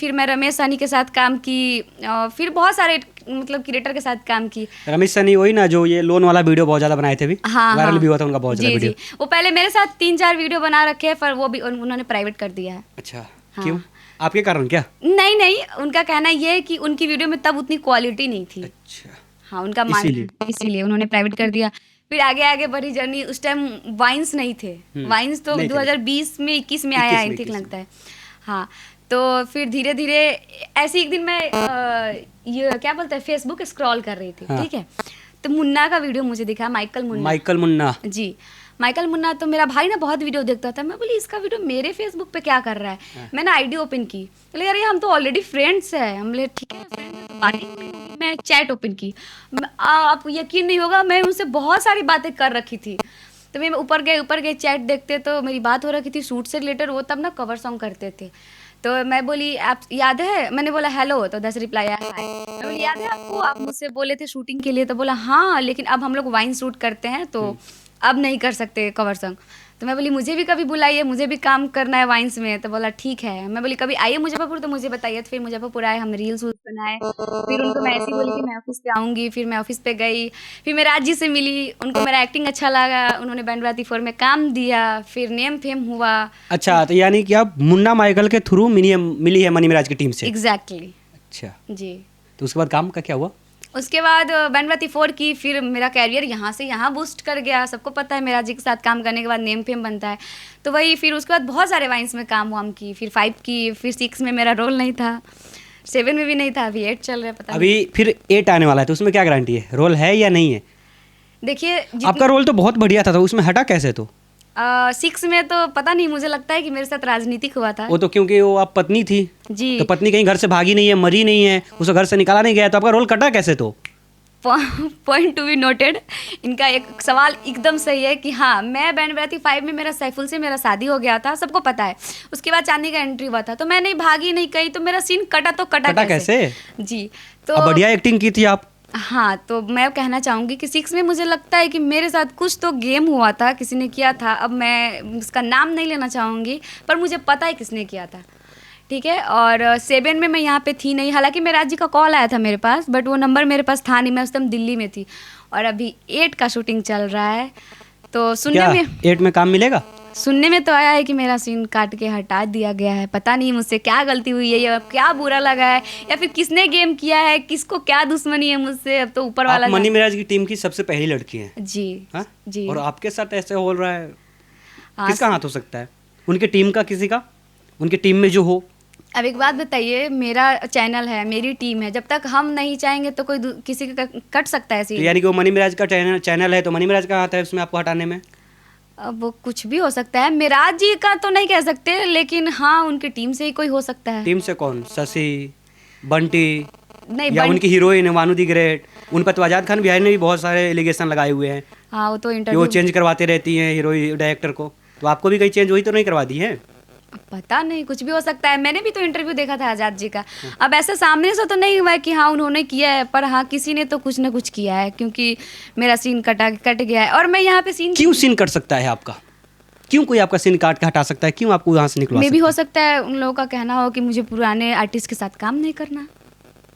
फिर मैं रमेश सानी के साथ काम की, फिर बहुत सारे मतलब क्रिएटर के साथ काम की। रमेश सनी वही ना जो ये लोन वाला वीडियो बहुत ज़्यादा बनाए थे, भी हाँ वायरल हाँ भी हुआ था उनका बहुत ज़्यादा जी वीडियो। जी, वो पहले मेरे साथ 3-4 वीडियो बना रखे हैं, पर वो भी उन्होंने प्राइवेट कर दिया है। अच्छा, हाँ। क्यों? आपके कारण क्या? नहीं नहीं, उनका कहना ये है कि उनकी वीडियो में तब उतनी क्वालिटी नहीं थी। अच्छा, हाँ, उनका मानना है, इसीलिए उन्होंने प्राइवेट कर दिया। फिर आगे आगे बढ़ी जर्नी। उस टाइम वाइन्स नहीं थे, वाइन्स तो नहीं थे। 2020 में 21 में आया, 21 आई में, थिंक 21 लगता है। हाँ, तो फिर धीरे धीरे ऐसे एक दिन मैं ये क्या बोलते हैं, फेसबुक स्क्रॉल कर रही थी, हाँ। ठीक है, तो मुन्ना का वीडियो मुझे दिखा, माइकल मुन्ना। माइकल मुन्ना। जी, माइकल मुन्ना। तो मेरा भाई ना बहुत वीडियो देखता था, मैं बोली इसका वीडियो मेरे फेसबुक पे क्या कर रहा है। मैंने आईडी ओपन की, बोले यार ये हम तो ऑलरेडी फ्रेंड्स हैं। हम बोले ठीक है, फ्रेंड्स है तो बातें हुई होगी। मैं चैट ओपन की, आप यकीन नहीं होगा, मैं उनसे बहुत सारी बातें कर रखी थी। तो मैं ऊपर गए चैट देखते, तो मेरी बात हो रखी थी शूट से रिलेटेड। वो तब ना कवर सॉन्ग करते थे, तो मैं बोली आप याद है, मैंने बोला हेलो, तो 10 रिप्लाई आया हाय। मैं बोली याद है आपको, आप मुझसे बोले थे शूटिंग के लिए। तो बोला हाँ, लेकिन अब हम लोग वाइन शूट करते हैं तो अब नहीं कर सकते कवर सॉन्ग। तो मैं बोली मुझे भी कभी बुलाइए, मुझे भी काम करना है वाइन्स में। तो बोला ठीक है। मैं बोली कभी आइए मुजफ्फरपुर तो मुझे बताइए। तो फिर मुजफ्फरपुर आए, हम रील्स बनाए। फिर उनको मैं ऐसे ही बोली कि मैं ऑफिस पे आऊँगी। फिर मैं ऑफिस पे गई, फिर मैं राज जी से मिली, उनको मेरा एक्टिंग अच्छा लगा, उन्होंने बैंड बाराती 4 में काम दिया। फिर नेम फेम हुआ। अच्छा, तो यानी कि आप मुन्ना माइकल के थ्रू मिली है मनी मिराज की टीम से? एग्जैक्टली अच्छा, जी। तो उसके बाद काम का क्या हुआ? उसके बाद बैंड बाराती 4 की, फिर मेरा कैरियर यहाँ से यहाँ बूस्ट कर गया। सबको पता है मेरा जी के साथ काम करने के बाद नेम फेम बनता है। तो वही, फिर उसके बाद बहुत सारे वाइन्स में काम वाम की। फिर 5 की, फिर 6 में मेरा रोल नहीं था, 7 में भी नहीं था, अभी 8 चल रहा है, पता अभी फिर 8 आने वाला है, तो उसमें क्या गारंटी है, रोल है या नहीं है? देखिए आपका रोल तो बहुत बढ़िया था, तो उसमें हटा कैसे? तो 6 में तो पता नहीं, मुझे लगता है कि मेरे साथ राजनीतिक हुआ था। वो तो क्योंकि वो आप पत्नी थी, जी, तो पत्नी कहीं घर से भागी नहीं है, मरी नहीं है, उसको घर से निकाला नहीं गया, तो आपका रोल कटा कैसे? तो पॉइंट टू बी नोटेड। इनका एक सवाल एकदम सही है कि हाँ, मैं बैंड बाराती 5 में मेरा सैफुल से मेरा शादी हो गया था, सबको पता है। उसके बाद चांदी का एंट्री हुआ था, तो मैं नहीं भागी नहीं कहीं, तो मेरा सीन कटा तो कटा कैसे? जी, अब तो बढ़िया एक्टिंग की थी आप। हाँ, तो मैं कहना चाहूँगी कि 6 में मुझे लगता है कि मेरे साथ कुछ तो गेम हुआ था, किसी ने किया था। अब मैं उसका नाम नहीं लेना चाहूँगी, पर मुझे पता है किसने किया था, ठीक है। और 7 में मैं यहाँ पे थी नहीं, हालांकि मेरे राज्य का कॉल आया था मेरे पास, बट वो नंबर मेरे पास था नहीं, मैं उस टाइम दिल्ली में थी। और अभी 8 का शूटिंग चल रहा है, तो क्या 8 में काम मिलेगा? सुनने में तो आया है कि मेरा सीन काट के हटा दिया गया है। पता नहीं मुझसे क्या गलती हुई है, या क्या बुरा लगा है, या फिर किसने गेम किया है, किसको क्या दुश्मनी है मुझसे, अब तो ऊपर वाला आप मनी मिराज की टीम की सबसे पहली लड़की हैं। जी। हाँ? जी, और आपके साथ ऐसे हो रहा है, हाँ, किसका हाथ हो सकता है? उनके टीम का, किसी का, उनके टीम में जो हो। अब एक बात बताइए, मेरा चैनल है, मेरी टीम है, जब तक हम नहीं चाहेंगे तो कोई किसी का कट सकता है तो सीन। यानी कि वो मनी मिराज का चैनल है, तो मनी मिराज का हाथ है उसमें आपको हटाने में? अब वो कुछ भी हो सकता है, मिराज जी का तो नहीं कह सकते, लेकिन हाँ उनकी टीम से ही कोई हो सकता है। टीम से कौन? शशि, बंटी, नहीं, या उनकी हीरोइन वानू दी ग्रेट? उन पर तो आजाद खान बिहारी ने भी बहुत सारे एलिगेशन लगाए हुए हैं हाँ, वो तो कि वो इंटरव्यू चेंज करवाते रहती हैं हीरो डायरेक्टर को। तो आपको भी कहीं चेंज हुई तो नहीं करवा दी है? पता नहीं, कुछ भी हो सकता है। मैंने भी तो इंटरव्यू देखा था आजाद जी का। अब ऐसे सामने से तो नहीं हुआ है कि हाँ उन्होंने किया है, पर हाँ किसी ने तो कुछ ना कुछ किया है, क्योंकि मेरा सीन कट गया है। और मैं यहाँ पे सीन क्यों सीन कट सकता है आपका? क्यों कोई आपका सीन काट के हटा सकता है? क्यों आपको वहाँ से निकलवा में भी सकता हो सकता है उन लोगों का कहना हो कि मुझे पुराने आर्टिस्ट के साथ काम नहीं करना। है?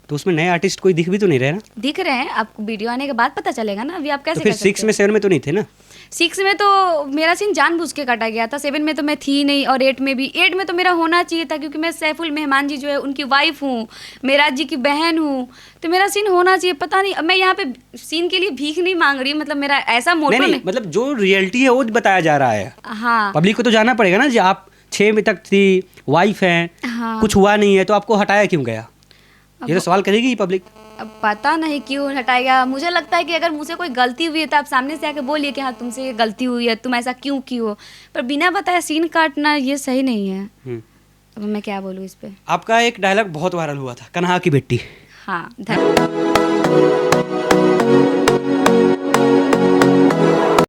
तो उसमें नए आर्टिस्ट कोई दिख भी तो नहीं रहे ना? दिख रहे हैं, आपको वीडियो आने के बाद पता चलेगा ना, अभी आप तो कैसे फिर कर सकते 6 में 7 में तो नहीं थे ना? 6 में तो मेरा सीन जानबूझ के काटा गया था, 7 में तो मैं थी नहीं, और 8 में भी। 8 में तो मेरा होना चाहिए था, क्योंकि मैं सैफुल मेहमान जी जो है उनकी वाइफ हूँ, मेराज जी की बहन हूँ, तो मेरा सीन होना चाहिए। पता नहीं, मैं यहाँ पे सीन के लिए भीख नहीं मांग रही, मतलब मेरा ऐसा मोटो नहीं, नहीं। मतलब जो रियलिटी है वो बताया जा रहा है। हाँ पब्लिक को तो जाना पड़ेगा ना, जी आप 6 में तक थी, वाइफ हैं, हाँ, कुछ हुआ नहीं है, तो आपको हटाया क्यों गया? ये तो सवाल करेगी ही पब्लिक। अब पता नहीं क्यों हटाएगा। मुझे लगता है कि अगर मुझसे कोई गलती हुई है तो आप सामने से आके बोलिए कि हाँ तुमसे ये गलती हुई है, तुम ऐसा क्यों की हो, पर बिना बताए सीन काटना ये सही नहीं है। अब मैं क्या बोलूँ इस पे। आपका एक डायलॉग बहुत वायरल हुआ था, कन्हा की बेटी। हाँ, धन्यवाद।